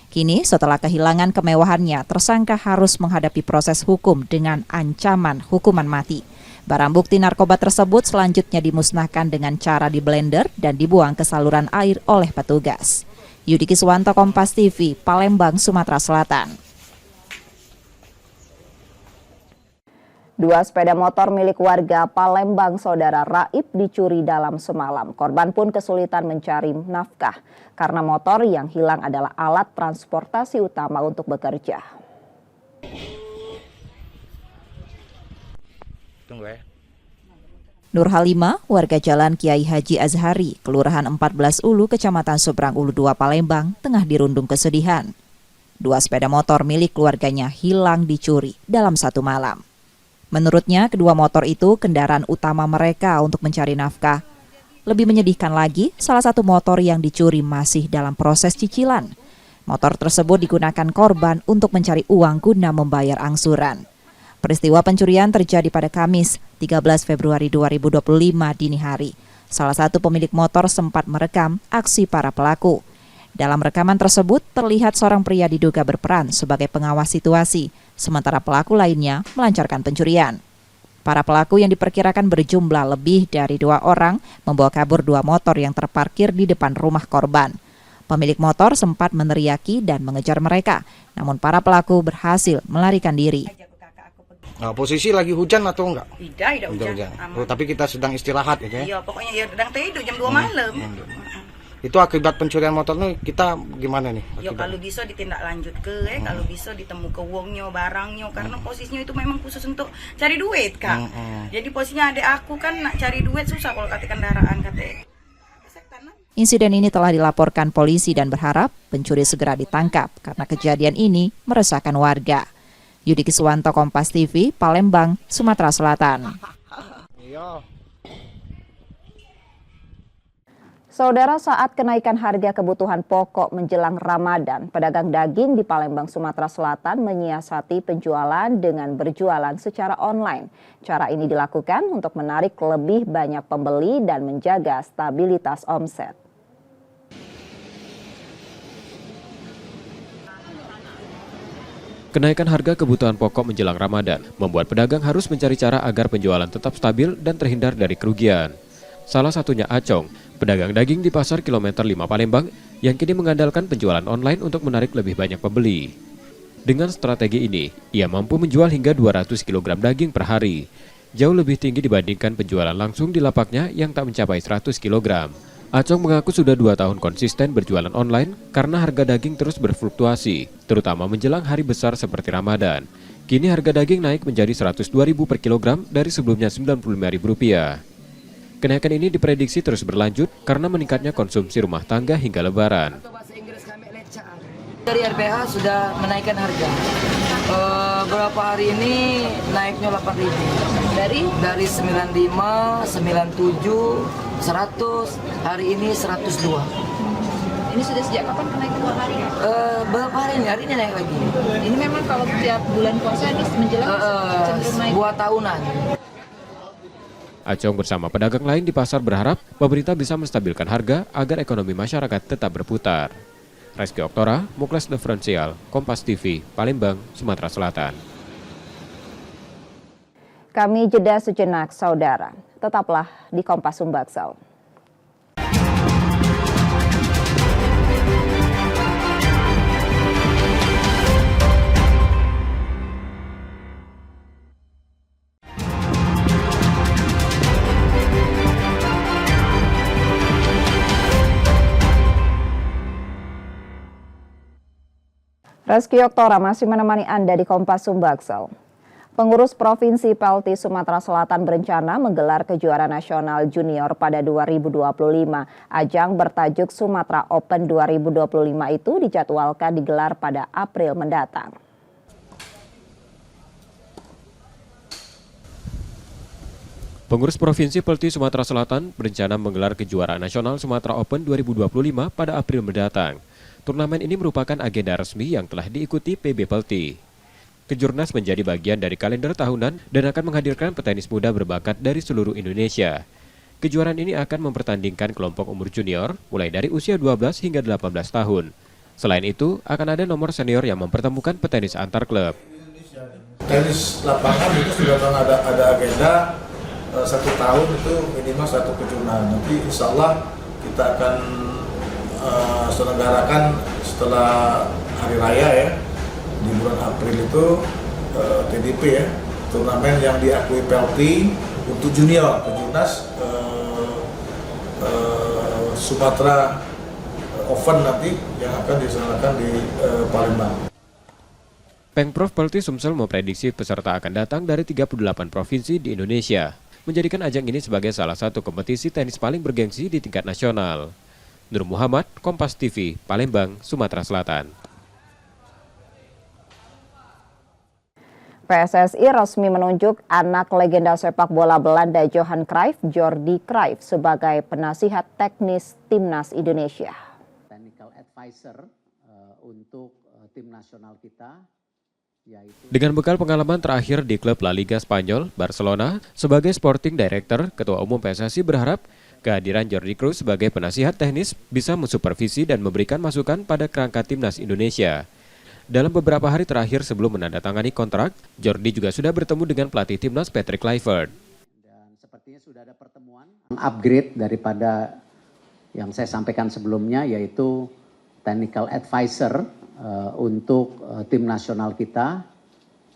Kini setelah kehilangan kemewahannya, tersangka harus menghadapi proses hukum dengan ancaman hukuman mati. Barang bukti narkoba tersebut selanjutnya dimusnahkan dengan cara diblender dan dibuang ke saluran air oleh petugas. Yudi Kiswanto, Kompas TV, Palembang, Sumatera Selatan. 2 sepeda motor milik warga Palembang, Saudara, raib dicuri dalam semalam. Korban pun kesulitan mencari nafkah karena motor yang hilang adalah alat transportasi utama untuk bekerja. Nur Halimah, warga Jalan Kiai Haji Azhari, Kelurahan 14 Ulu, Kecamatan Seberang Ulu 2, Palembang, tengah dirundung kesedihan. 2 sepeda motor milik keluarganya hilang dicuri dalam 1 malam. Menurutnya, kedua motor itu kendaraan utama mereka untuk mencari nafkah. Lebih menyedihkan lagi, salah satu motor yang dicuri masih dalam proses cicilan. Motor tersebut digunakan korban untuk mencari uang guna membayar angsuran. Peristiwa pencurian terjadi pada Kamis, 13 Februari 2025 dini hari. Salah satu pemilik motor sempat merekam aksi para pelaku. Dalam rekaman tersebut, terlihat seorang pria diduga berperan sebagai pengawas situasi, sementara pelaku lainnya melancarkan pencurian. Para pelaku yang diperkirakan berjumlah lebih dari 2 orang membawa kabur 2 motor yang terparkir di depan rumah korban. Pemilik motor sempat meneriaki dan mengejar mereka, namun para pelaku berhasil melarikan diri. Nah, posisi lagi hujan atau enggak? Tidak hujan. Oh, tapi kita sedang istirahat ya? Iya, pokoknya ya sedang tidur jam 2 malam. Itu akibat pencurian motor nih, kita gimana nih? Ya kalau bisa ditindaklanjut kalau bisa ditemu ke uangnya, barangnya, karena posisinya itu memang khusus untuk cari duit, Kak. Jadi posisinya adik aku kan nak cari duit susah kalau kata kendaraan, kata. Insiden ini telah dilaporkan polisi dan berharap pencuri segera ditangkap karena kejadian ini meresahkan warga. Yudi Kiswanto, Kompas TV, Palembang, Sumatera Selatan. Saudara, saat kenaikan harga kebutuhan pokok menjelang Ramadan, pedagang daging di Palembang, Sumatera Selatan menyiasati penjualan dengan berjualan secara online. Cara ini dilakukan untuk menarik lebih banyak pembeli dan menjaga stabilitas omset. Kenaikan harga kebutuhan pokok menjelang Ramadan membuat pedagang harus mencari cara agar penjualan tetap stabil dan terhindar dari kerugian. Salah satunya Acong, pedagang daging di Pasar Kilometer 5 Palembang yang kini mengandalkan penjualan online untuk menarik lebih banyak pembeli. Dengan strategi ini, ia mampu menjual hingga 200 kg daging per hari. Jauh lebih tinggi dibandingkan penjualan langsung di lapaknya yang tak mencapai 100 kg. Acong mengaku sudah 2 tahun konsisten berjualan online karena harga daging terus berfluktuasi, terutama menjelang hari besar seperti Ramadan. Kini harga daging naik menjadi Rp102.000 per kilogram dari sebelumnya Rp95.000. Kenaikan ini diprediksi terus berlanjut karena meningkatnya konsumsi rumah tangga hingga Lebaran. Dari RPH sudah menaikkan harga. Beberapa hari ini naiknya 8.000. Dari 95, 97, 100, hari ini 102. Ini sudah sejak kapan kenaikan uang hari? Berapa hari ini? Hari ini naik lagi. Ini memang kalau tiap bulan puasa ini menjelang cenderung naik. 2 tahunan. Acong bersama pedagang lain di pasar berharap pemerintah bisa menstabilkan harga agar ekonomi masyarakat tetap berputar. Reski Oktora, Muklas Diferensial, Kompas TV, Palembang, Sumatera Selatan. Kami jeda sejenak, saudara. Tetaplah di Kompas Sumbaksel. Reski Oktora masih menemani Anda di Kompas Sumbaksel. Pengurus Provinsi Pelti Sumatera Selatan berencana menggelar kejuaraan nasional junior pada 2025. Ajang bertajuk Sumatera Open 2025 itu dijadwalkan digelar pada April mendatang. Pengurus Provinsi Pelti Sumatera Selatan berencana menggelar kejuaraan nasional Sumatera Open 2025 pada April mendatang. Turnamen ini merupakan agenda resmi yang telah diikuti PB Pelti. Kejurnas menjadi bagian dari kalender tahunan dan akan menghadirkan petenis muda berbakat dari seluruh Indonesia. Kejuaraan ini akan mempertandingkan kelompok umur junior mulai dari usia 12 hingga 18 tahun. Selain itu, akan ada nomor senior yang mempertemukan petenis antar klub. Tenis lapangan itu sudah ada agenda 1 tahun itu minimal 1 kejuaraan. Nanti insya Allah kita akan selenggarakan setelah hari raya ya, di bulan April itu TDP ya, turnamen yang diakui Pelti untuk junior, kejurnas Sumatera Open nanti yang akan diselenggarakan di Palembang. Pemprov Pelti Sumsel memprediksi peserta akan datang dari 38 provinsi di Indonesia, menjadikan ajang ini sebagai salah satu kompetisi tenis paling bergengsi di tingkat nasional. Nur Muhammad, Kompas TV, Palembang, Sumatera Selatan. PSSI resmi menunjuk anak legenda sepak bola Belanda Johan Cruijff, Jordi Cruijff, sebagai penasihat teknis Timnas Indonesia. Technical advisor untuk tim nasional kita. Dengan bekal pengalaman terakhir di klub La Liga Spanyol, Barcelona, sebagai Sporting Director, Ketua Umum PSSI berharap kehadiran Jordi Cruijff sebagai penasihat teknis bisa mensupervisi dan memberikan masukan pada kerangka Timnas Indonesia. Dalam beberapa hari terakhir sebelum menandatangani kontrak, Jordi juga sudah bertemu dengan pelatih Timnas Patrick Kluivert. Dan sepertinya sudah ada pertemuan upgrade daripada yang saya sampaikan sebelumnya, yaitu technical advisor untuk tim nasional kita,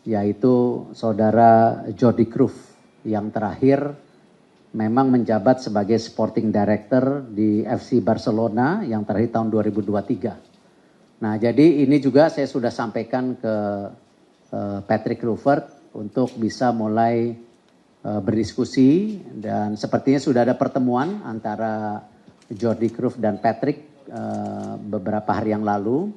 yaitu saudara Jordi Cruijff yang terakhir memang menjabat sebagai Sporting Director di FC Barcelona yang terakhir tahun 2023. Nah, jadi ini juga saya sudah sampaikan ke Patrick Kluivert untuk bisa mulai berdiskusi, dan sepertinya sudah ada pertemuan antara Jordi Cruijff dan Patrick beberapa hari yang lalu.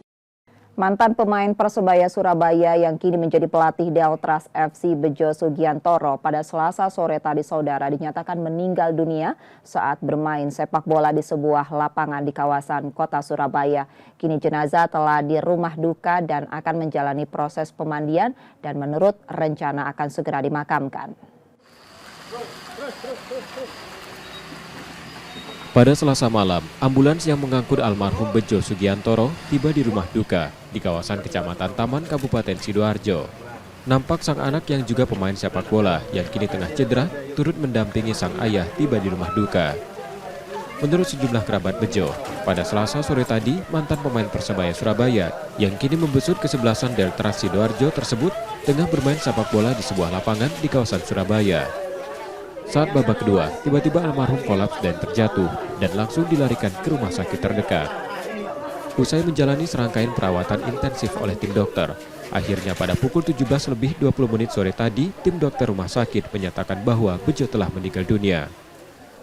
Mantan pemain Persebaya Surabaya yang kini menjadi pelatih Deltras FC Bejo Sugiantoro pada Selasa sore tadi, saudara, dinyatakan meninggal dunia saat bermain sepak bola di sebuah lapangan di kawasan kota Surabaya. Kini jenazah telah di rumah duka dan akan menjalani proses pemandian dan menurut rencana akan segera dimakamkan. Pada Selasa malam, ambulans yang mengangkut almarhum Bejo Sugiantoro tiba di rumah duka di kawasan Kecamatan Taman, Kabupaten Sidoarjo. Nampak sang anak yang juga pemain sepak bola yang kini tengah cedera turut mendampingi sang ayah tiba di rumah duka. Menurut sejumlah kerabat Bejo, pada Selasa sore tadi mantan pemain Persebaya Surabaya yang kini membesut kesebelasan Deltras Sidoarjo tersebut tengah bermain sepak bola di sebuah lapangan di kawasan Surabaya. Saat babak kedua, tiba-tiba almarhum kolaps dan terjatuh dan langsung dilarikan ke rumah sakit terdekat. Usai menjalani serangkaian perawatan intensif oleh tim dokter, akhirnya pada pukul 17:20 sore tadi, tim dokter rumah sakit menyatakan bahwa Bejo telah meninggal dunia.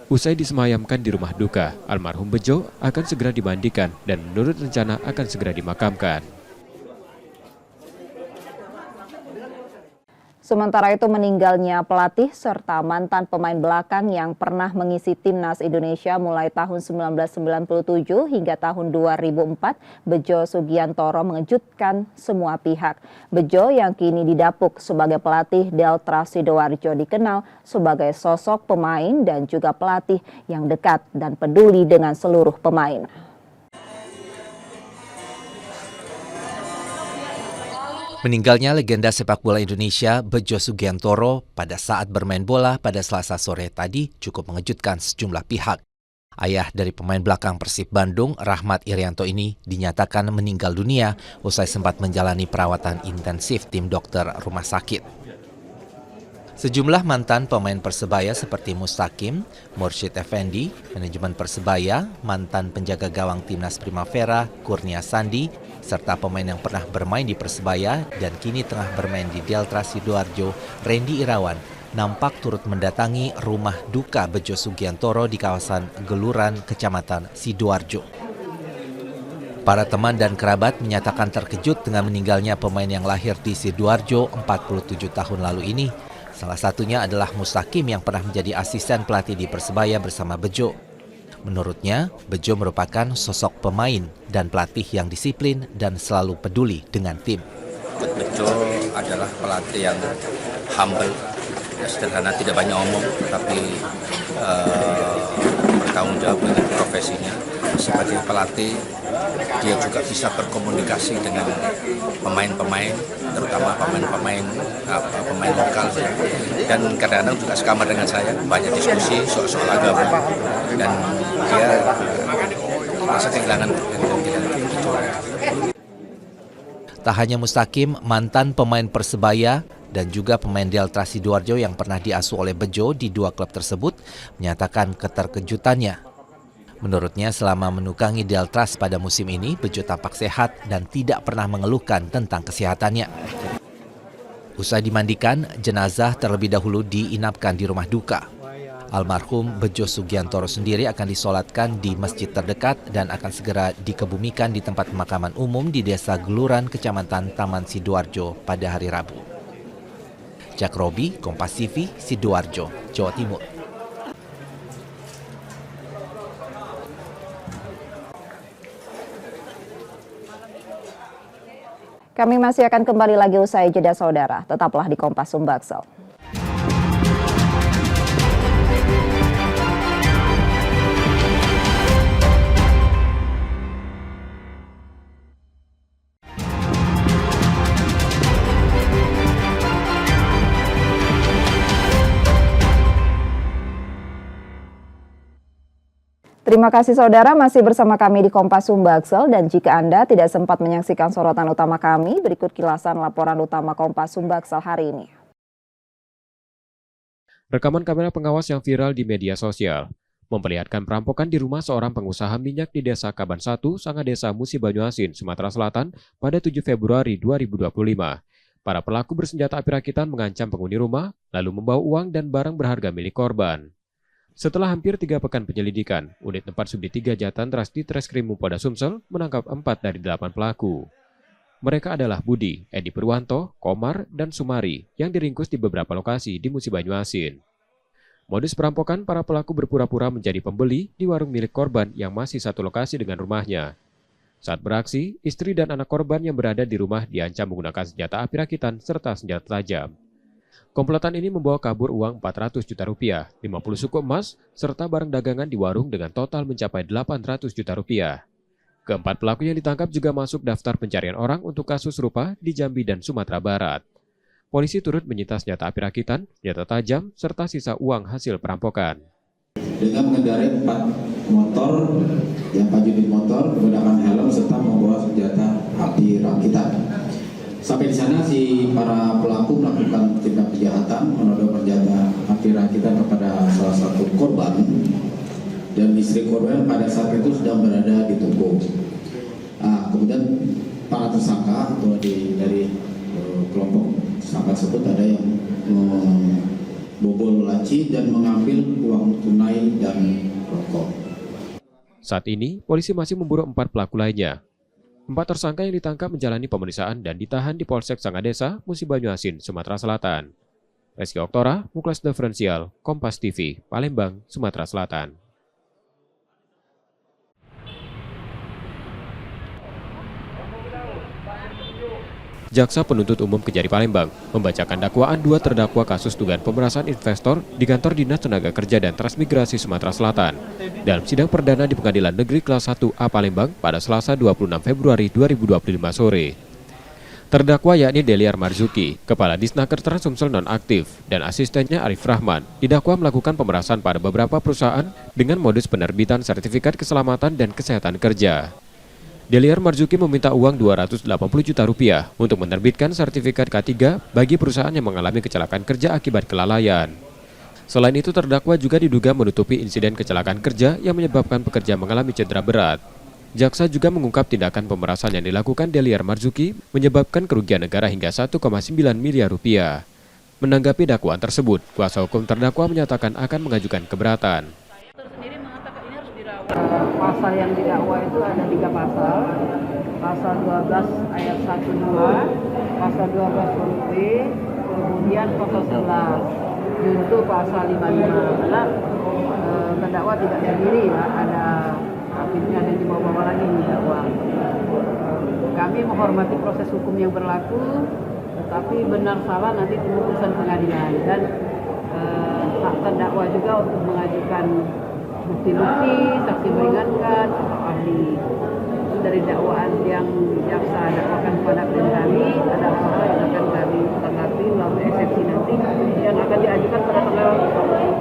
Usai disemayamkan di rumah duka, almarhum Bejo akan segera dimandikan dan menurut rencana akan segera dimakamkan. Sementara itu meninggalnya pelatih serta mantan pemain belakang yang pernah mengisi timnas Indonesia mulai tahun 1997 hingga tahun 2004, Bejo Sugiantoro mengejutkan semua pihak. Bejo yang kini didapuk sebagai pelatih Delta Sidoarjo dikenal sebagai sosok pemain dan juga pelatih yang dekat dan peduli dengan seluruh pemain. Meninggalnya legenda sepak bola Indonesia Bejo Sugiantoro pada saat bermain bola pada Selasa sore tadi cukup mengejutkan sejumlah pihak. Ayah dari pemain belakang Persib Bandung, Rahmat Irianto ini dinyatakan meninggal dunia usai sempat menjalani perawatan intensif tim dokter rumah sakit. Sejumlah mantan pemain Persebaya seperti Mustaqim, Mursyid Effendi, manajemen Persebaya, mantan penjaga gawang Timnas Primavera, Kurnia Sandi, serta pemain yang pernah bermain di Persebaya dan kini tengah bermain di Delta Sidoarjo, Randy Irawan, nampak turut mendatangi rumah duka Bejo Sugiantoro di kawasan Geluran, Kecamatan Sidoarjo. Para teman dan kerabat menyatakan terkejut dengan meninggalnya pemain yang lahir di Sidoarjo 47 tahun lalu ini. Salah satunya adalah Mustaqim yang pernah menjadi asisten pelatih di Persebaya bersama Bejo. Menurutnya, Bejo merupakan sosok pemain dan pelatih yang disiplin dan selalu peduli dengan tim. Bejo adalah pelatih yang humble, sederhana, tidak banyak omong, tapi bertanggung jawab dengan profesinya. Sebagai pelatih, dia juga bisa berkomunikasi dengan pemain-pemain, terutama pemain lokal, dan kadang-kadang juga sekamar dengan saya, banyak diskusi soal agama, dan dia merasa kehilangan. Tak hanya Mustaqim, mantan pemain Persebaya dan juga pemain Delta Sidoarjo yang pernah diasuh oleh Bejo di dua klub tersebut menyatakan keterkejutannya. Menurutnya selama menukangi Deltras pada musim ini, Bejo tampak sehat dan tidak pernah mengeluhkan tentang kesehatannya. Usai dimandikan, jenazah terlebih dahulu diinapkan di rumah duka. Almarhum Bejo Sugiantoro sendiri akan disolatkan di masjid terdekat dan akan segera dikebumikan di tempat pemakaman umum di Desa Geluran, Kecamatan Taman Sidoarjo pada hari Rabu. Jak Robi, Kompas TV, Sidoarjo, Jawa Timur. Kami masih akan kembali lagi usai jeda saudara. Tetaplah di Kompas Sumbaksel. Terima kasih saudara masih bersama kami di Kompas Sumbaksel, dan jika Anda tidak sempat menyaksikan sorotan utama kami, berikut kilasan laporan utama Kompas Sumbaksel hari ini. Rekaman kamera pengawas yang viral di media sosial memperlihatkan perampokan di rumah seorang pengusaha minyak di Desa Kaban 1, Sangadesa, Musi Banyuasin, Sumatera Selatan pada 7 Februari 2025. Para pelaku bersenjata api rakitan mengancam penghuni rumah, lalu membawa uang dan barang berharga milik korban. Setelah hampir 3 pekan penyelidikan, unit 4 Subdit 3 Jatan Ras di Treskrim Polda Sumsel menangkap 4 dari 8 pelaku. Mereka adalah Budi, Edi Purwanto, Komar, dan Sumari yang diringkus di beberapa lokasi di Musi Banyuasin. Modus perampokan, para pelaku berpura-pura menjadi pembeli di warung milik korban yang masih satu lokasi dengan rumahnya. Saat beraksi, istri dan anak korban yang berada di rumah diancam menggunakan senjata api rakitan serta senjata tajam. Komplotan ini membawa kabur uang 400 juta rupiah, 50 suku emas, serta barang dagangan di warung dengan total mencapai 800 juta rupiah. Keempat pelaku yang ditangkap juga masuk daftar pencarian orang untuk kasus serupa di Jambi dan Sumatera Barat. Polisi turut menyita senjata api rakitan, senjata tajam, serta sisa uang hasil perampokan. Dengan mengendarai 4 motor, yang 4 unit motor, menggunakan helm serta membawa senjata api rakitan. Sampai di sana si para pelaku melakukan tindak kejahatan, menodong senjata api rakitan kepada salah satu korban, dan istri korban pada saat itu sedang berada di toko. Kemudian para tersangka atau dari kelompok tersangka tersebut ada yang membobol laci dan mengambil uang tunai dan rokok. Saat ini, polisi masih memburu 4 pelaku lainnya. 4 tersangka yang ditangkap menjalani pemeriksaan dan ditahan di Polsek Sangadesa, Musi Banyuasin, Sumatera Selatan. Reski Oktora, Muklas Diferensial, Kompas TV, Palembang, Sumatera Selatan. Jaksa Penuntut Umum Kejari Palembang membacakan dakwaan 2 terdakwa kasus dugaan pemerasan investor di kantor Dinas Tenaga Kerja dan Transmigrasi Sumatera Selatan dalam sidang perdana di Pengadilan Negeri Kelas 1A Palembang pada Selasa 26 Februari 2025 sore. Terdakwa yakni Deliar Marzuki, Kepala Disnaker Transumsel nonaktif, dan asistennya Arif Rahman didakwa melakukan pemerasan pada beberapa perusahaan dengan modus penerbitan sertifikat keselamatan dan kesehatan kerja. Deliar Marzuki meminta uang Rp280 juta untuk menerbitkan sertifikat K3 bagi perusahaan yang mengalami kecelakaan kerja akibat kelalaian. Selain itu, terdakwa juga diduga menutupi insiden kecelakaan kerja yang menyebabkan pekerja mengalami cedera berat. Jaksa juga mengungkap tindakan pemerasan yang dilakukan Deliar Marzuki menyebabkan kerugian negara hingga Rp1,9 miliar. Menanggapi dakwaan tersebut, kuasa hukum terdakwa menyatakan akan mengajukan keberatan. Pasal yang didakwa itu ada 3 pasal. Pasal 12 ayat 1-2, pasal 12 huruf B, kemudian pasal 11 junto pasal 55. Karena terdakwa tidak sendiri ya, ada kapitnya dan dibawa-bawa lagi didakwa. Kami menghormati proses hukum yang berlaku, tetapi benar salah nanti keputusan pengadilan, dan hak terdakwa juga untuk mengajukan bukti-bukti, saksi meringankan, atau ahli. Itu dari dakwaan yang jaksa dakwakan kepada klien kami, ada hal yang akan kami tanggapi melalui eksepsi nanti yang akan diajukan pada tanggal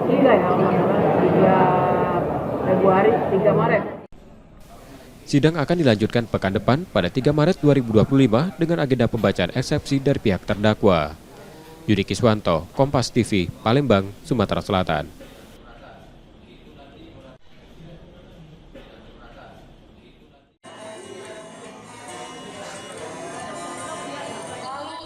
3 Februari, 3 Maret. Sidang akan dilanjutkan pekan depan pada 3 Maret 2025 dengan agenda pembacaan eksepsi dari pihak terdakwa. Yudi Kiswanto, Kompas TV, Palembang, Sumatera Selatan.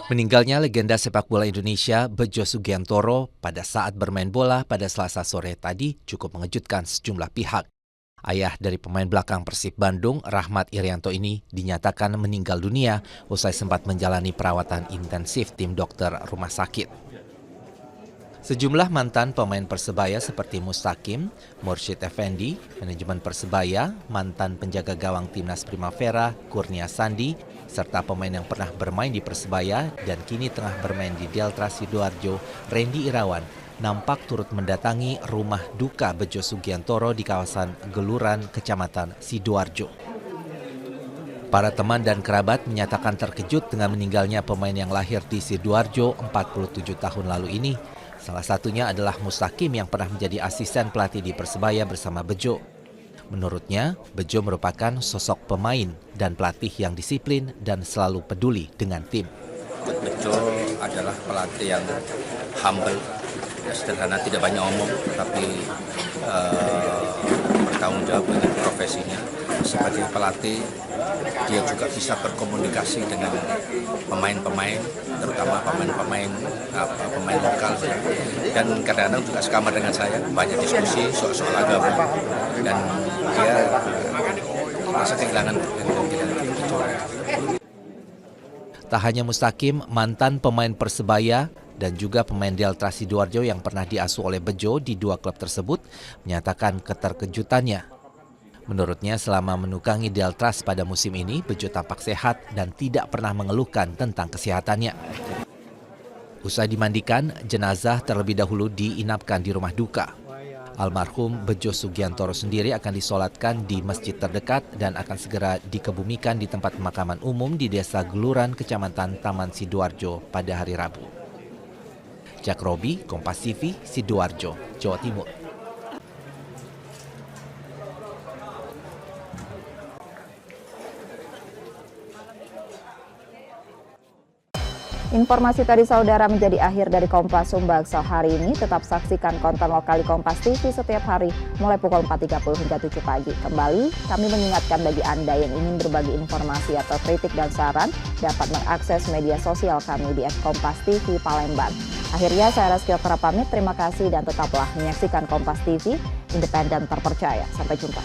Meninggalnya legenda sepak bola Indonesia Bejo Sugiantoro pada saat bermain bola pada Selasa sore tadi cukup mengejutkan sejumlah pihak. Ayah dari pemain belakang Persib Bandung, Rahmat Irianto ini dinyatakan meninggal dunia usai sempat menjalani perawatan intensif tim dokter rumah sakit. Sejumlah mantan pemain Persebaya seperti Mustaqim, Mursyid Effendi, manajemen Persebaya, mantan penjaga gawang Timnas Primavera, Kurnia Sandi, serta pemain yang pernah bermain di Persebaya dan kini tengah bermain di Delta Sidoarjo, Randy Irawan, nampak turut mendatangi rumah duka Bejo Sugiantoro di kawasan Geluran, Kecamatan Sidoarjo. Para teman dan kerabat menyatakan terkejut dengan meninggalnya pemain yang lahir di Sidoarjo 47 tahun lalu ini. Salah satunya adalah Mustaqim yang pernah menjadi asisten pelatih di Persebaya bersama Bejo. Menurutnya, Bejo merupakan sosok pemain dan pelatih yang disiplin dan selalu peduli dengan tim. Bejo adalah pelatih yang humble, ya, sederhana, tidak banyak omong, tapi bertanggung jawab dengan profesinya. Sebagai pelatih, dia juga bisa berkomunikasi dengan pemain-pemain, terutama pemain lokal, dan kadang-kadang juga sekamar dengan saya, banyak diskusi soal agama, dan dia merasa kehilangan. Tak hanya Mustaqim, mantan pemain Persebaya dan juga pemain Delta Sidoarjo yang pernah diasuh oleh Bejo di 2 klub tersebut menyatakan keterkejutannya. Menurutnya, selama menukangi Deltras pada musim ini, Bejo tampak sehat dan tidak pernah mengeluhkan tentang kesehatannya. Usai dimandikan, jenazah terlebih dahulu diinapkan di rumah duka. Almarhum Bejo Sugiantoro sendiri akan disolatkan di masjid terdekat dan akan segera dikebumikan di tempat pemakaman umum di Desa Geluran, Kecamatan Taman Sidoarjo pada hari Rabu. Jak Robi, Kompas TV, Sidoarjo, Jawa Timur. Informasi tadi saudara menjadi akhir dari Kompas Sumbaksel hari ini. Tetap saksikan konten lokal di Kompas TV setiap hari mulai pukul 4.30 hingga 7 pagi. Kembali, kami mengingatkan bagi Anda yang ingin berbagi informasi atau kritik dan saran dapat mengakses media sosial kami di @kompas.tv Palembang. Akhirnya saya Reski Oktora pamit, terima kasih dan tetaplah menyaksikan Kompas TV, independen terpercaya. Sampai jumpa.